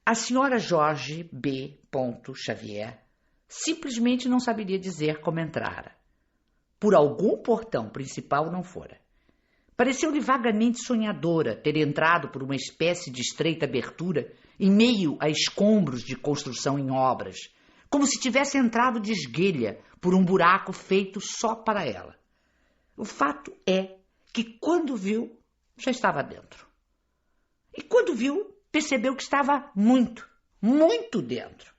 A senhora Jorge B. Xavier simplesmente não saberia dizer como entrara. Por algum portão principal não fora. Pareceu-lhe vagamente sonhadora ter entrado por uma espécie de estreita abertura em meio a escombros de construção em obras, como se tivesse entrado de esguelha por um buraco feito só para ela. O fato é que, quando viu, já estava dentro. E quando viu, percebeu que estava muito, muito dentro.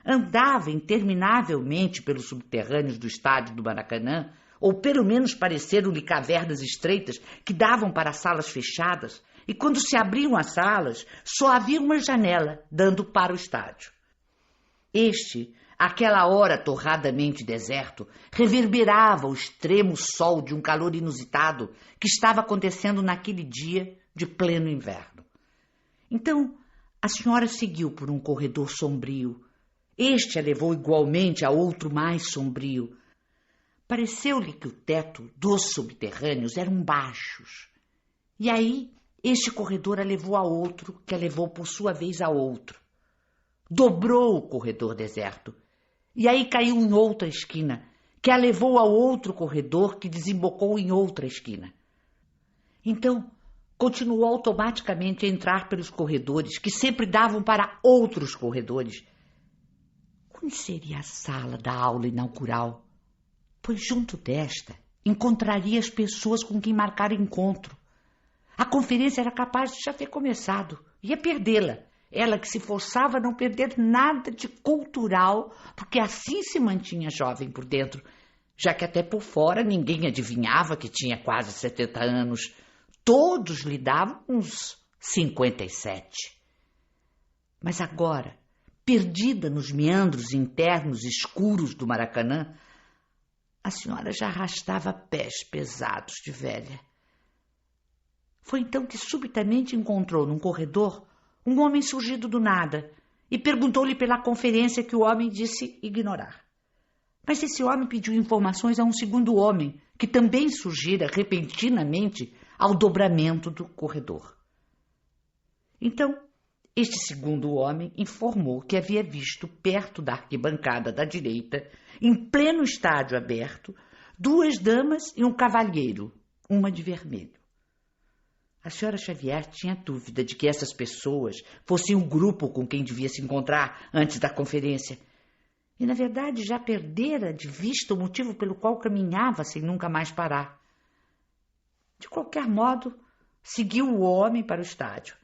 Andava interminavelmente pelos subterrâneos do estádio do Maracanã, ou pelo menos pareceram-lhe cavernas estreitas que davam para salas fechadas, e quando se abriam as salas, só havia uma janela dando para o estádio. Àquela hora torradamente deserto, reverberava o extremo sol de um calor inusitado que estava acontecendo naquele dia de pleno inverno. Então, a senhora seguiu por um corredor sombrio. A levou igualmente a outro mais sombrio. Pareceu-lhe que o teto dos subterrâneos eram baixos. E aí, este corredor a levou a outro, que a levou por sua vez a outro. Dobrou o corredor deserto. E aí caiu em outra esquina, que a levou ao outro corredor que desembocou em outra esquina. Então, continuou automaticamente a entrar pelos corredores, que sempre davam para outros corredores. Onde seria a sala da aula inaugural? Pois junto desta encontraria as pessoas com quem marcar encontro. A conferência era capaz de já ter começado. Ia perdê-la. Ela que se forçava a não perder nada de cultural, porque assim se mantinha jovem por dentro, já que até por fora ninguém adivinhava que tinha quase 70 anos. Todos lhe davam uns 57. Mas agora, perdida nos meandros internos escuros do Maracanã, a senhora já arrastava pés pesados de velha. Foi então que subitamente encontrou num corredor um homem surgido do nada e perguntou-lhe pela conferência que o homem disse ignorar. Mas esse homem pediu informações a um segundo homem que também surgira repentinamente ao dobramento do corredor. Então, este segundo homem informou que havia visto perto da arquibancada da direita, em pleno estádio aberto, 2 damas e um cavalheiro, uma de vermelho. A senhora Xavier tinha dúvida de que essas pessoas fossem o grupo com quem devia se encontrar antes da conferência. E, na verdade, já perdera de vista o motivo pelo qual caminhava sem nunca mais parar. De qualquer modo, seguiu o homem para o estádio,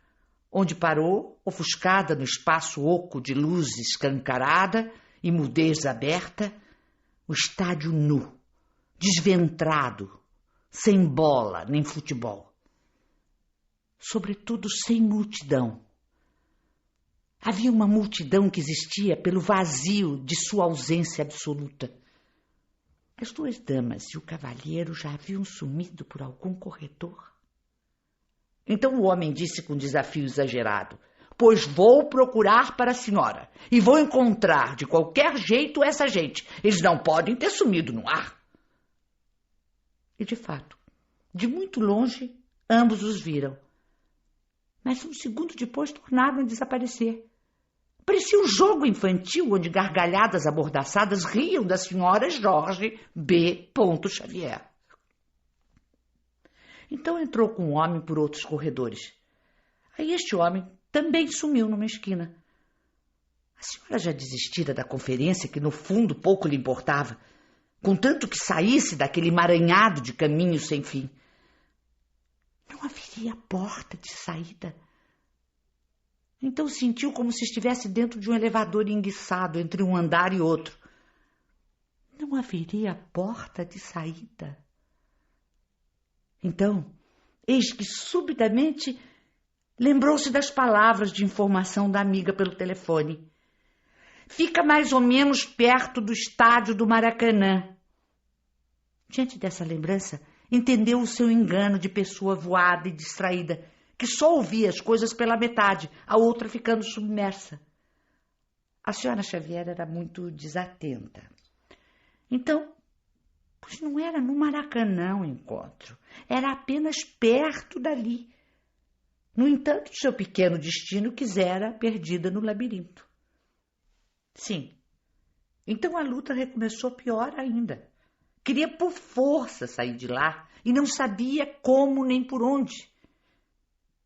onde parou, ofuscada no espaço oco de luz escancarada e mudez aberta, o estádio nu, desventrado, sem bola nem futebol. Sobretudo sem multidão. Havia uma multidão que existia pelo vazio de sua ausência absoluta. As 2 damas e o cavalheiro já haviam sumido por algum corredor. Então o homem disse com desafio exagerado: pois vou procurar para a senhora e vou encontrar de qualquer jeito essa gente. Eles não podem ter sumido no ar. E de fato, de muito longe, ambos os viram. Mas um segundo depois tornaram a desaparecer. Parecia um jogo infantil onde gargalhadas amordaçadas riam da senhora Jorge B. Xavier. Então entrou com o homem por outros corredores. Aí este homem também sumiu numa esquina. A senhora já desistira da conferência, que no fundo pouco lhe importava, contanto que saísse daquele emaranhado de caminhos sem fim. Não haveria porta de saída. Então sentiu como se estivesse dentro de um elevador enguiçado entre um andar e outro. Não haveria porta de saída. Então, eis que subitamente lembrou-se das palavras de informação da amiga pelo telefone. Fica mais ou menos perto do estádio do Maracanã. Diante dessa lembrança, entendeu o seu engano de pessoa voada e distraída, que só ouvia as coisas pela metade, a outra ficando submersa. A senhora Xavier era muito desatenta. Então, pois não era no Maracanã o encontro, era apenas perto dali. No entanto, seu pequeno destino quisera perdida no labirinto. Sim. Então a luta recomeçou pior ainda. Queria por força sair de lá e não sabia como nem por onde.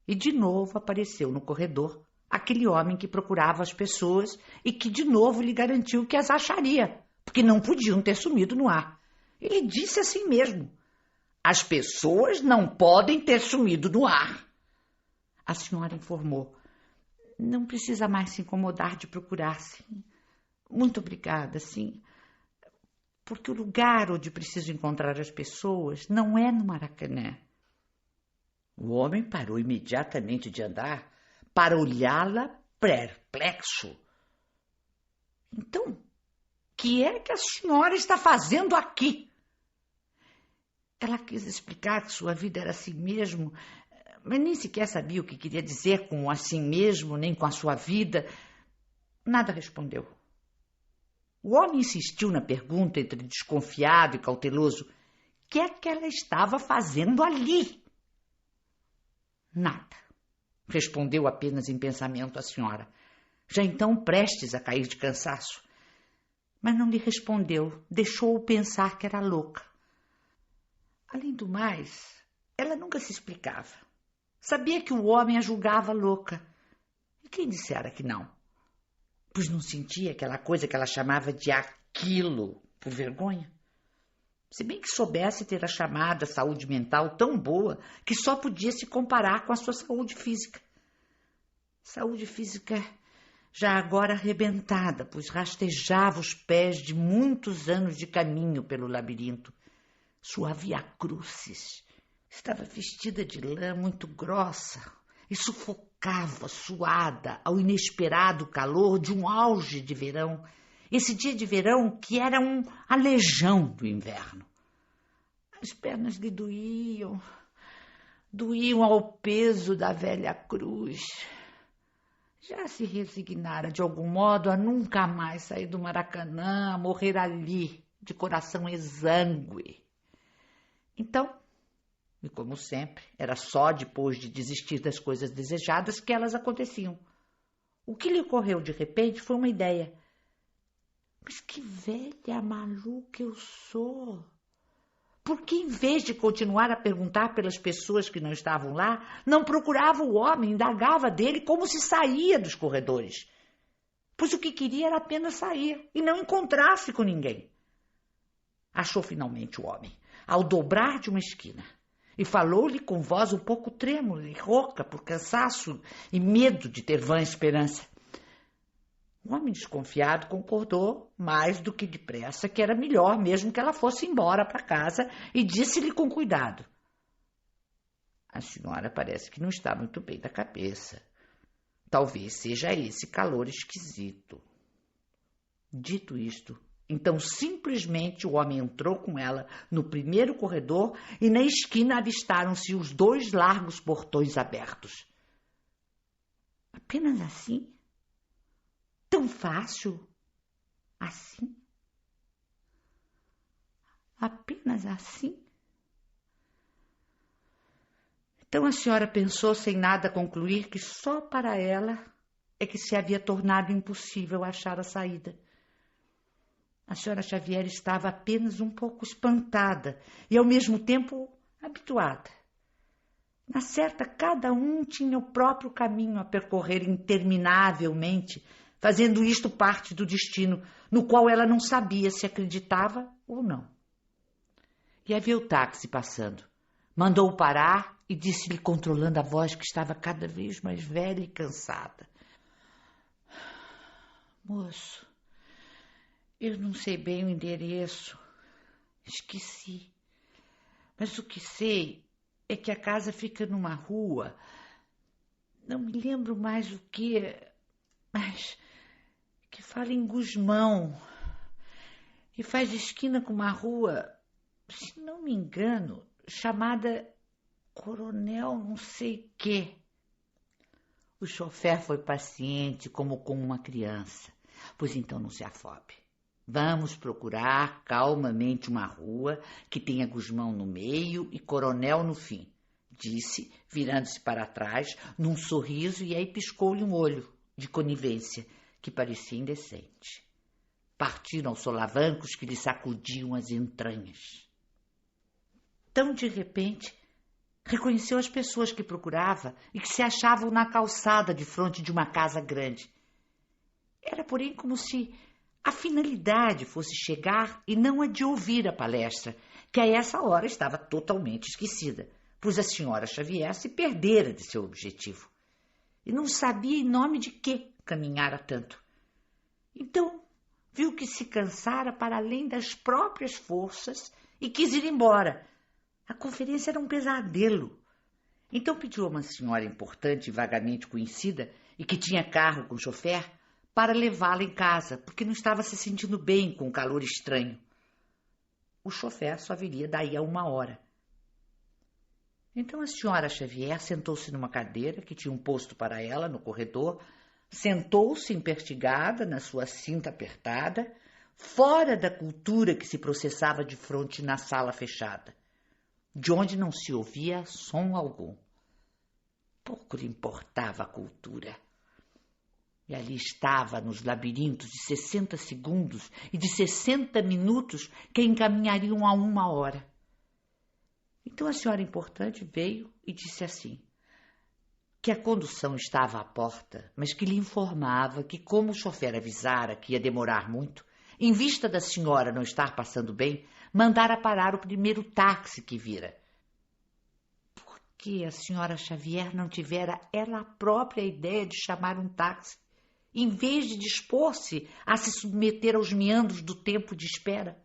E de novo apareceu no corredor aquele homem que procurava as pessoas e que de novo lhe garantiu que as acharia, porque não podiam ter sumido no ar. Ele disse assim mesmo: as pessoas não podem ter sumido no ar. A senhora informou: não precisa mais se incomodar de procurar, sim. Muito obrigada, sim. Porque o lugar onde preciso encontrar as pessoas não é no Maracanã. O homem parou imediatamente de andar para olhá-la perplexo. Então, que é que a senhora está fazendo aqui? Ela quis explicar que sua vida era assim mesmo, mas nem sequer sabia o que queria dizer com assim mesmo, nem com a sua vida. Nada respondeu. O homem insistiu na pergunta entre desconfiado e cauteloso. O que é que ela estava fazendo ali? Nada, respondeu apenas em pensamento a senhora, já então prestes a cair de cansaço. Mas não lhe respondeu, deixou-o pensar que era louca. Além do mais, ela nunca se explicava. Sabia que o homem a julgava louca. E quem dissera que não? Pois não sentia aquela coisa que ela chamava de aquilo por vergonha. Se bem que soubesse ter a chamada saúde mental tão boa que só podia se comparar com a sua saúde física. Saúde física já agora arrebentada, pois rastejava os pés de muitos anos de caminho pelo labirinto. Sua via crucis estava vestida de lã muito grossa e sufocava, suada, ao inesperado calor de um auge de verão. Esse dia de verão que era um alejão do inverno. As pernas lhe doíam ao peso da velha cruz. Já se resignara de algum modo a nunca mais sair do Maracanã, a morrer ali, de coração exângue. Então, e como sempre, era só depois de desistir das coisas desejadas que elas aconteciam. O que lhe ocorreu de repente foi uma ideia. Mas que velha maluca eu sou! Por que, em vez de continuar a perguntar pelas pessoas que não estavam lá, não procurava o homem, indagava dele como se saía dos corredores? Pois o que queria era apenas sair e não encontrar-se com ninguém. Achou finalmente o homem, ao dobrar de uma esquina, e falou-lhe com voz um pouco trêmula e rouca por cansaço e medo de ter vã esperança. O homem desconfiado concordou mais do que depressa que era melhor mesmo que ela fosse embora para casa e disse-lhe com cuidado: a senhora parece que não está muito bem da cabeça. Talvez seja esse calor esquisito. Dito isto, então simplesmente o homem entrou com ela no primeiro corredor e na esquina avistaram-se os 2 largos portões abertos. Apenas assim? Tão fácil? Assim? Apenas assim? Então a senhora pensou sem nada concluir que só para ela é que se havia tornado impossível achar a saída. A senhora Xavier estava apenas um pouco espantada e ao mesmo tempo habituada. Na certa, cada um tinha o próprio caminho a percorrer interminavelmente, fazendo isto parte do destino, no qual ela não sabia se acreditava ou não. E havia o táxi passando. Mandou-o parar e disse-lhe, controlando a voz que estava cada vez mais velha e cansada: moço, eu não sei bem o endereço. Esqueci. Mas o que sei é que a casa fica numa rua. Não me lembro mais o que, mas que fala em Gusmão. E faz esquina com uma rua, se não me engano, chamada Coronel não sei quê. O chofer foi paciente como com uma criança. Pois então não se afobe. Vamos procurar calmamente uma rua que tenha Gusmão no meio e Coronel no fim. disse, virando-se para trás, num sorriso, e aí piscou-lhe um olho de conivência, que parecia indecente. Partiram os solavancos que lhe sacudiam as entranhas. Tão de repente, reconheceu as pessoas que procurava e que se achavam na calçada defronte de uma casa grande. Era, porém, como se a finalidade fosse chegar e não a de ouvir a palestra, que a essa hora estava totalmente esquecida, pois a senhora Xavier se perdera de seu objetivo e não sabia em nome de que caminhara tanto. Então, viu que se cansara para além das próprias forças e quis ir embora. A conferência era um pesadelo. Então pediu a uma senhora importante e vagamente conhecida e que tinha carro com chofer para levá-la em casa, porque não estava se sentindo bem com o calor estranho. O chofer só viria daí a 1 hora. Então a senhora Xavier sentou-se numa cadeira que tinha um posto para ela no corredor, sentou-se empertigada na sua cinta apertada, fora da cultura que se processava de frente na sala fechada, de onde não se ouvia som algum. Pouco lhe importava a cultura. E ali estava, nos labirintos de 60 segundos e de 60 minutos que encaminhariam a 1 hora. Então a senhora importante veio e disse assim, que a condução estava à porta, mas que lhe informava que, como o chofer avisara que ia demorar muito, em vista da senhora não estar passando bem, mandara parar o primeiro táxi que vira. Por que a senhora Xavier não tivera ela própria a ideia de chamar um táxi, em vez de dispor-se a se submeter aos meandros do tempo de espera?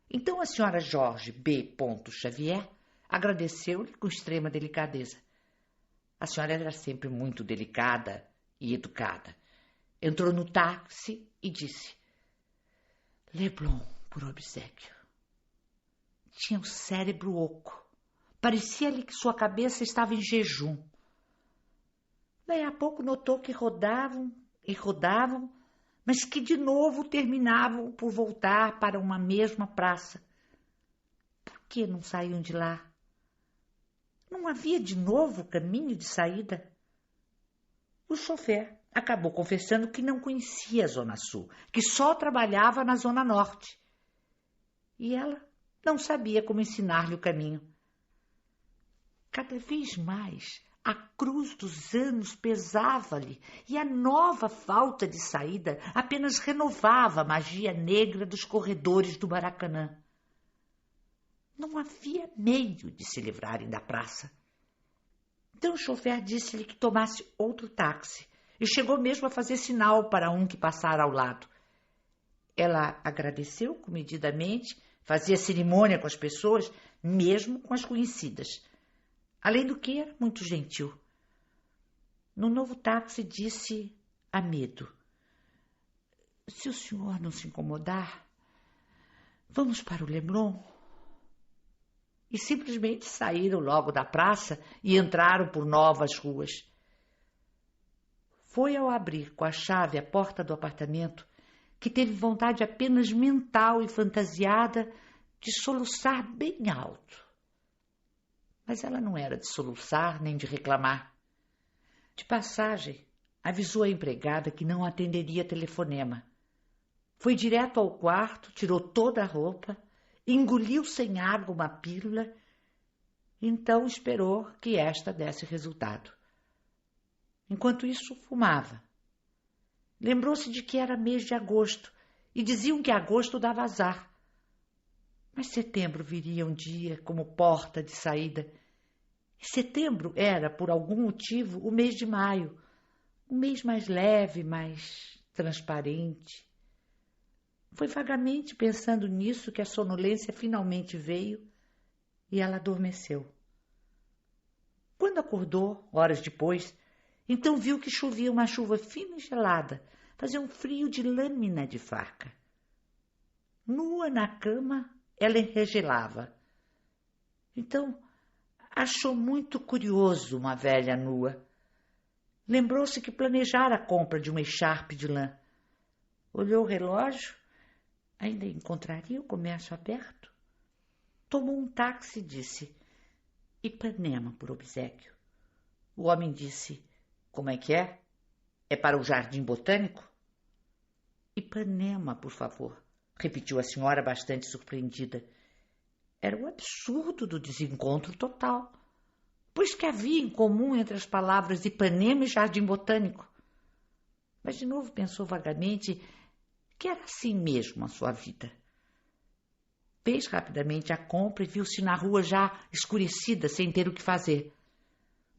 Então a senhora Jorge B. Xavier agradeceu-lhe com extrema delicadeza. A senhora era sempre muito delicada e educada. Entrou no táxi e disse: Leblon, por obséquio. Tinha o cérebro oco. Parecia-lhe que sua cabeça estava em jejum. Daí a pouco notou que rodavam e rodavam, mas que de novo terminavam por voltar para uma mesma praça. Por que não saíam de lá? Não havia de novo caminho de saída? O chofer acabou confessando que não conhecia a Zona Sul, que só trabalhava na Zona Norte. E ela não sabia como ensinar-lhe o caminho. Cada vez mais a cruz dos anos pesava-lhe e a nova falta de saída apenas renovava a magia negra dos corredores do Maracanã. Não havia meio de se livrarem da praça. Então o chofer disse-lhe que tomasse outro táxi e chegou mesmo a fazer sinal para um que passara ao lado. Ela agradeceu comedidamente, fazia cerimônia com as pessoas, mesmo com as conhecidas. Além do que, era muito gentil. No novo táxi disse a medo: se o senhor não se incomodar, vamos para o Leblon. E simplesmente saíram logo da praça e entraram por novas ruas. Foi ao abrir com a chave a porta do apartamento que teve vontade apenas mental e fantasiada de soluçar bem alto. Mas ela não era de soluçar nem de reclamar. De passagem, avisou a empregada que não atenderia telefonema. Foi direto ao quarto, tirou toda a roupa, engoliu sem água uma pílula, então esperou que esta desse resultado. Enquanto isso, fumava. Lembrou-se de que era mês de agosto e diziam que agosto dava azar. Mas setembro viria um dia como porta de saída. E setembro era, por algum motivo, o mês de maio, um mês mais leve, mais transparente. Foi vagamente pensando nisso que a sonolência finalmente veio e ela adormeceu. Quando acordou, horas depois, então viu que chovia uma chuva fina e gelada, fazia um frio de lâmina de faca. Nua na cama, ela enregelava. Então, achou muito curioso uma velha nua. Lembrou-se que planejara a compra de uma echarpe de lã. Olhou o relógio, ainda encontraria o comércio aberto. Tomou um táxi e disse: Ipanema por obséquio. O homem disse: como é que é? É para o jardim botânico? Ipanema, por favor, repetiu a senhora bastante surpreendida. Era o absurdo do desencontro total. Pois que havia em comum entre as palavras Ipanema e jardim botânico? Mas de novo pensou vagamente que era assim mesmo a sua vida. Fez rapidamente a compra e viu-se na rua já escurecida, sem ter o que fazer.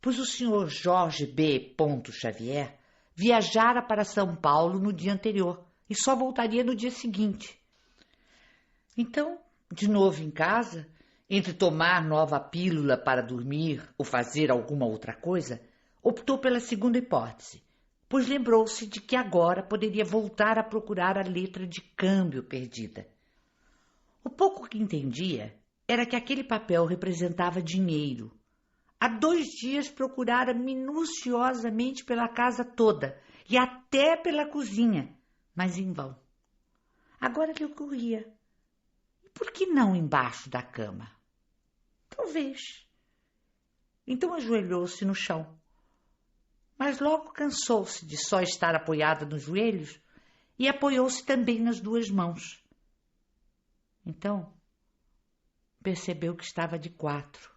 Pois o senhor Jorge B. Xavier viajara para São Paulo no dia anterior e só voltaria no dia seguinte. Então, de novo em casa, entre tomar nova pílula para dormir ou fazer alguma outra coisa, optou pela segunda hipótese, pois lembrou-se de que agora poderia voltar a procurar a letra de câmbio perdida. O pouco que entendia era que aquele papel representava dinheiro. Há 2 dias procurara minuciosamente pela casa toda e até pela cozinha, mas em vão. Agora lhe ocorria: e por que não embaixo da cama? Talvez. Então ajoelhou-se no chão, mas logo cansou-se de só estar apoiada nos joelhos e apoiou-se também nas 2 mãos. Então percebeu que estava de 4.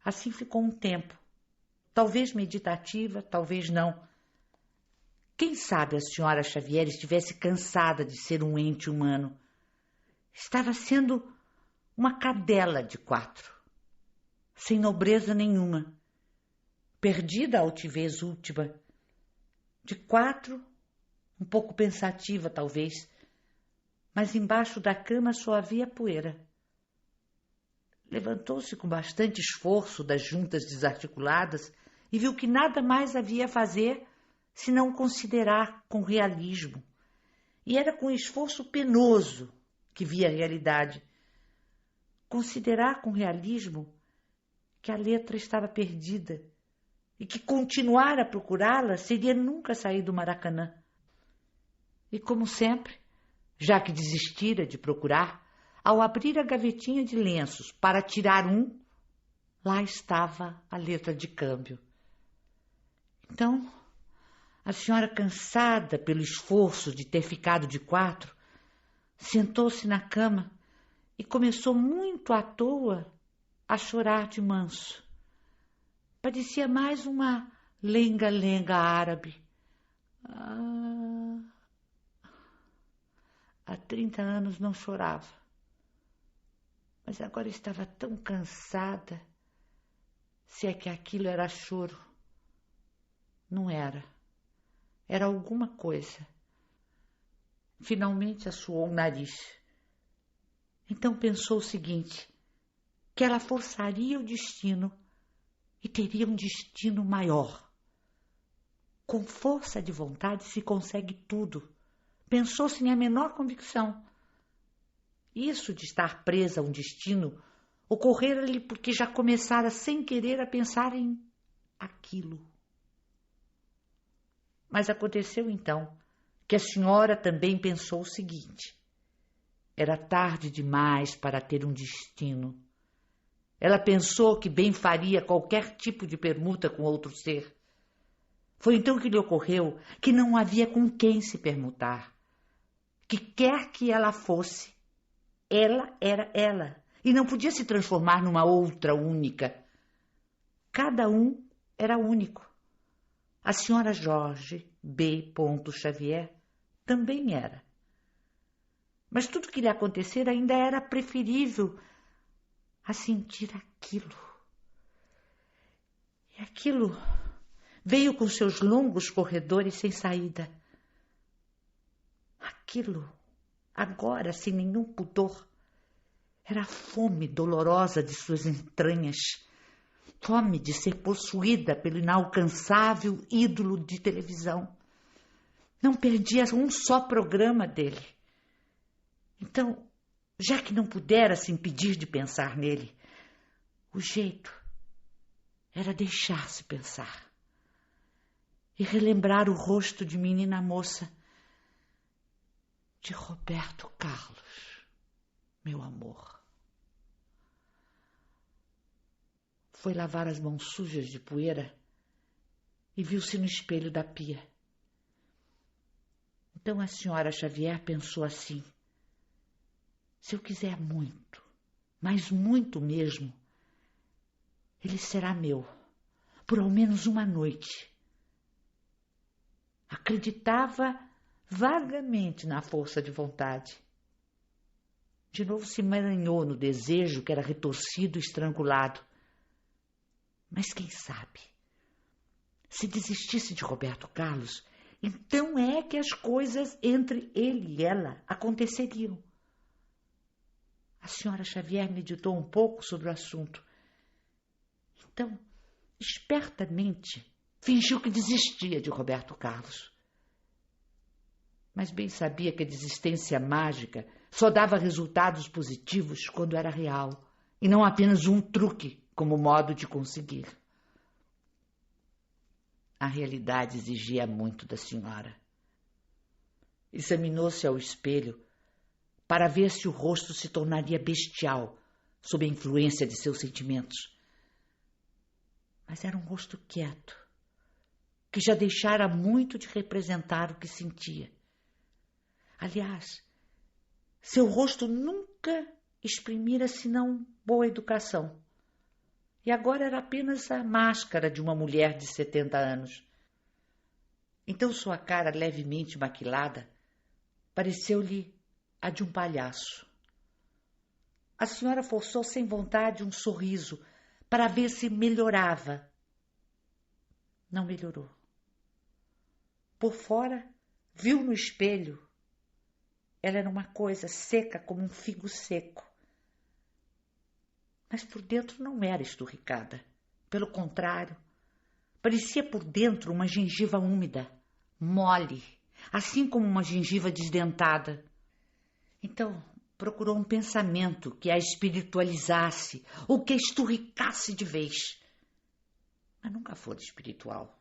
Assim ficou um tempo, talvez meditativa, talvez não. Quem sabe a senhora Xavier estivesse cansada de ser um ente humano. Estava sendo uma cadela de 4, sem nobreza nenhuma, perdida a altivez última. De 4, um pouco pensativa talvez, mas embaixo da cama só havia poeira. Levantou-se com bastante esforço das juntas desarticuladas e viu que nada mais havia a fazer senão considerar com realismo. E era com esforço penoso que via a realidade. Considerar com realismo que a letra estava perdida e que continuar a procurá-la seria nunca sair do Maracanã. E como sempre, já que desistira de procurar, ao abrir a gavetinha de lenços para tirar um, lá estava a letra de câmbio. Então, a senhora, cansada pelo esforço de ter ficado de 4, sentou-se na cama e começou muito à toa a chorar de manso. Parecia mais uma lenga-lenga árabe. Há 30 anos não chorava, mas agora estava tão cansada. Se é que aquilo era choro. Não era. Era alguma coisa. Finalmente assoou o nariz. Então pensou o seguinte: que ela forçaria o destino e teria um destino maior. Com força de vontade se consegue tudo. Pensou sem a menor convicção. Isso de estar presa a um destino ocorrera-lhe porque já começara sem querer a pensar em aquilo. Mas aconteceu então que a senhora também pensou o seguinte: era tarde demais para ter um destino. Ela pensou que bem faria qualquer tipo de permuta com outro ser. Foi então que lhe ocorreu que não havia com quem se permutar. Que quer que ela fosse, ela era ela, e não podia se transformar numa outra única. Cada um era único. A senhora Jorge B. Xavier também era. Mas tudo que lhe acontecer ainda era preferível a sentir aquilo. E aquilo veio com seus longos corredores sem saída. Aquilo, agora sem nenhum pudor, era a fome dolorosa de suas entranhas, fome de ser possuída pelo inalcançável ídolo de televisão. Não perdia um só programa dele. Então, já que não pudera se impedir de pensar nele, o jeito era deixar-se pensar e relembrar o rosto de menina moça de Roberto Carlos, meu amor. Foi lavar as mãos sujas de poeira e viu-se no espelho da pia. Então a senhora Xavier pensou assim: se eu quiser muito, mas muito mesmo, ele será meu, por ao menos uma noite. Acreditava vagamente na força de vontade. De novo se emaranhou no desejo que era retorcido e estrangulado. Mas quem sabe? Se desistisse de Roberto Carlos, então é que as coisas entre ele e ela aconteceriam. A senhora Xavier meditou um pouco sobre o assunto. Então, espertamente, fingiu que desistia de Roberto Carlos. Mas bem sabia que a desistência mágica só dava resultados positivos quando era real, e não apenas um truque como modo de conseguir. A realidade exigia muito da senhora. Examinou-se ao espelho para ver se o rosto se tornaria bestial sob a influência de seus sentimentos. Mas era um rosto quieto, que já deixara muito de representar o que sentia. Aliás, seu rosto nunca exprimira senão boa educação. E agora era apenas a máscara de uma mulher de 70 anos. Então sua cara levemente maquilada pareceu-lhe a de um palhaço. A senhora forçou sem vontade um sorriso para ver se melhorava. Não melhorou. Por fora, viu no espelho. Ela era uma coisa seca como um figo seco. Mas por dentro não era esturricada. Pelo contrário, parecia por dentro uma gengiva úmida, mole, assim como uma gengiva desdentada. Então procurou um pensamento que a espiritualizasse ou que a esturricasse de vez. Mas nunca foi espiritual.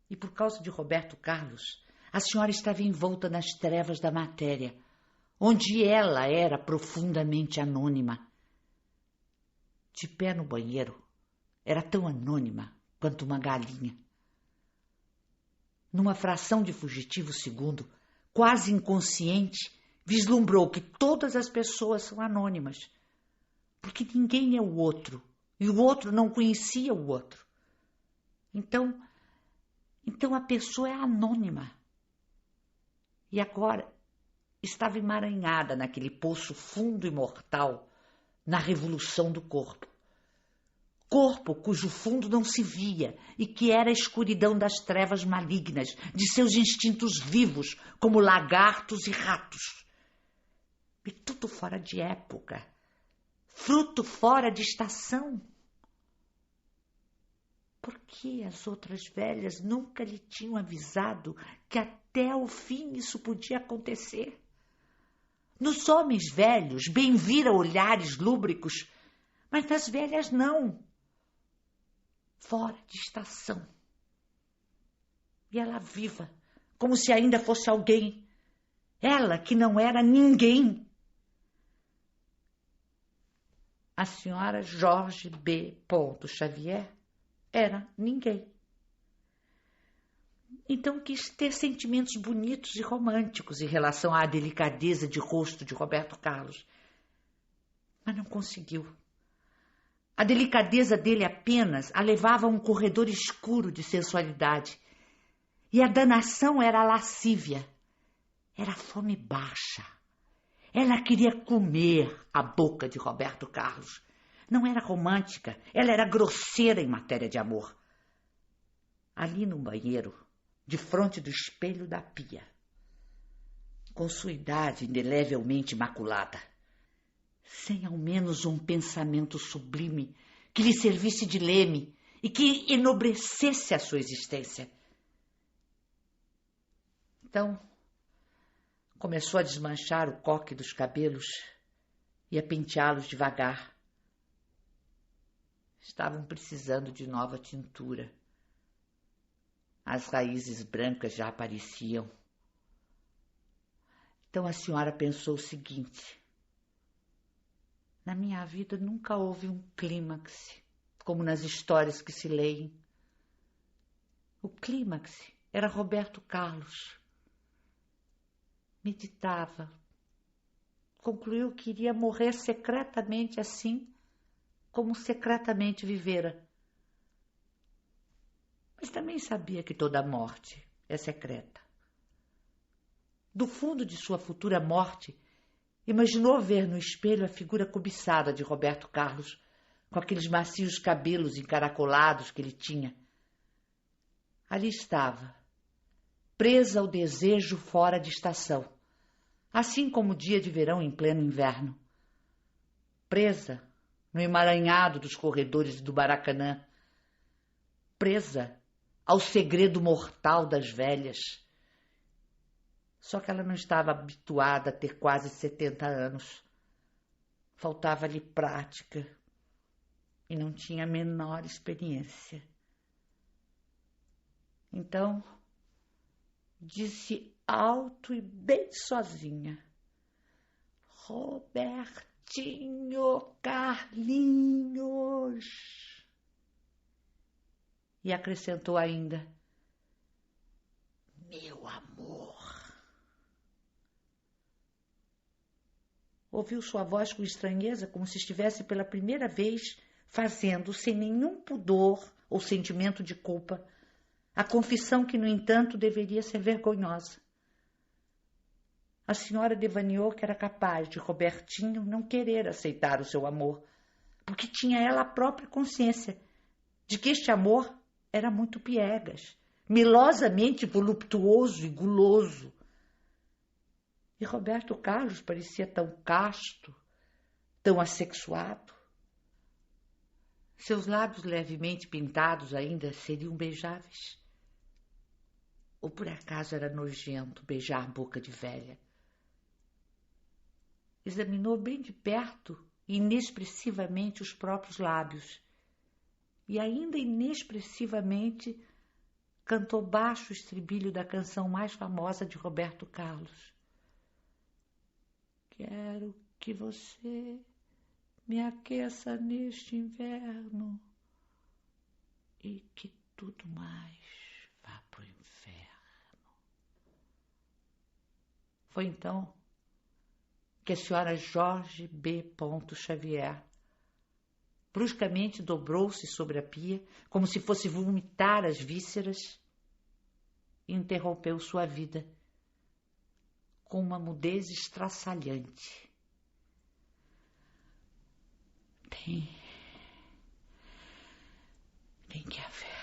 E por causa de Roberto Carlos, a senhora estava envolta nas trevas da matéria, onde ela era profundamente anônima. De pé no banheiro, era tão anônima quanto uma galinha. Numa fração de fugitivo segundo, quase inconsciente, vislumbrou que todas as pessoas são anônimas, porque ninguém é o outro, e o outro não conhecia o outro. Então a pessoa é anônima. E agora estava emaranhada naquele poço fundo e mortal, na revolução do corpo. Corpo cujo fundo não se via e que era a escuridão das trevas malignas de seus instintos vivos, como lagartos e ratos. E tudo fora de época, fruto fora de estação. Por que as outras velhas nunca lhe tinham avisado que até o fim isso podia acontecer? Nos homens velhos, bem vira olhares lúbricos, mas nas velhas não. Fora de estação. E ela viva, como se ainda fosse alguém. Ela que não era ninguém. A senhora Jorge B. Xavier era ninguém. Então quis ter sentimentos bonitos e românticos em relação à delicadeza de rosto de Roberto Carlos. Mas não conseguiu. A delicadeza dele apenas a levava a um corredor escuro de sensualidade. E a danação era a lascívia. Era a fome baixa. Ela queria comer a boca de Roberto Carlos. Não era romântica, ela era grosseira em matéria de amor. Ali no banheiro, defronte do espelho da pia, com sua idade indelevelmente maculada, sem ao menos um pensamento sublime que lhe servisse de leme e que enobrecesse a sua existência. Então, começou a desmanchar o coque dos cabelos e a penteá-los devagar. Estavam precisando de nova tintura. As raízes brancas já apareciam. Então a senhora pensou o seguinte: na minha vida nunca houve um clímax como nas histórias que se leem. O clímax era Roberto Carlos. Meditava. Concluiu que iria morrer secretamente assim como secretamente vivera. Mas também sabia que toda morte é secreta. Do fundo de sua futura morte, imaginou ver no espelho a figura cobiçada de Roberto Carlos, com aqueles macios cabelos encaracolados que ele tinha. Ali estava, presa ao desejo fora de estação, assim como o dia de verão em pleno inverno. Presa no emaranhado dos corredores do Maracanã. Presa ao segredo mortal das velhas. Só que ela não estava habituada a ter quase 70 anos. Faltava-lhe prática e não tinha a menor experiência. Então, disse alto e bem sozinha: Robertinho Carlinhos. E acrescentou ainda: meu amor. Ouviu sua voz com estranheza, como se estivesse pela primeira vez fazendo, sem nenhum pudor ou sentimento de culpa, a confissão que, no entanto, deveria ser vergonhosa. A senhora devaneou que era capaz de Robertinho não querer aceitar o seu amor, porque tinha ela a própria consciência de que este amor era muito piegas, milosamente voluptuoso e guloso. E Roberto Carlos parecia tão casto, tão assexuado. Seus lábios levemente pintados ainda seriam beijáveis. Ou por acaso era nojento beijar boca de velha? Examinou bem de perto e inexpressivamente os próprios lábios. E ainda inexpressivamente cantou baixo o estribilho da canção mais famosa de Roberto Carlos. Quero que você me aqueça neste inverno e que tudo mais vá pro inferno. Foi então que a senhora Jorge B. Xavier bruscamente dobrou-se sobre a pia, como se fosse vomitar as vísceras, e interrompeu sua vida com uma mudez estraçalhante. Tem que haver